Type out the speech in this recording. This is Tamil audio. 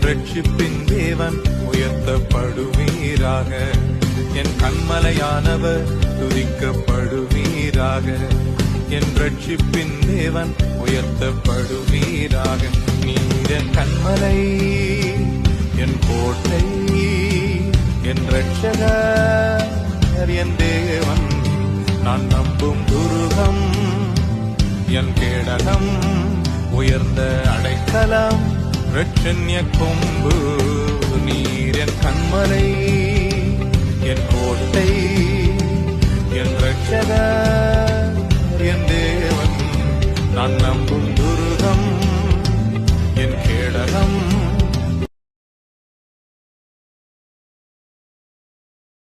ரட்சிப்பின் தேவன் உயர்த்தப்படுவீராக. என் கண்மலையானவர் துதிக்கப்படுவீராக. என் ரட்சிப்பின் தேவன் உயர்த்தப்படுவீராக. நீர் என் கண்மலை, என் கோட்டை, என் ரட்சகர், என் தேவன், நான் நம்பும் துருகம், என் கேடகம், உயர்ந்த அடைக்கலம், ரட்சண்ய கொம்பு.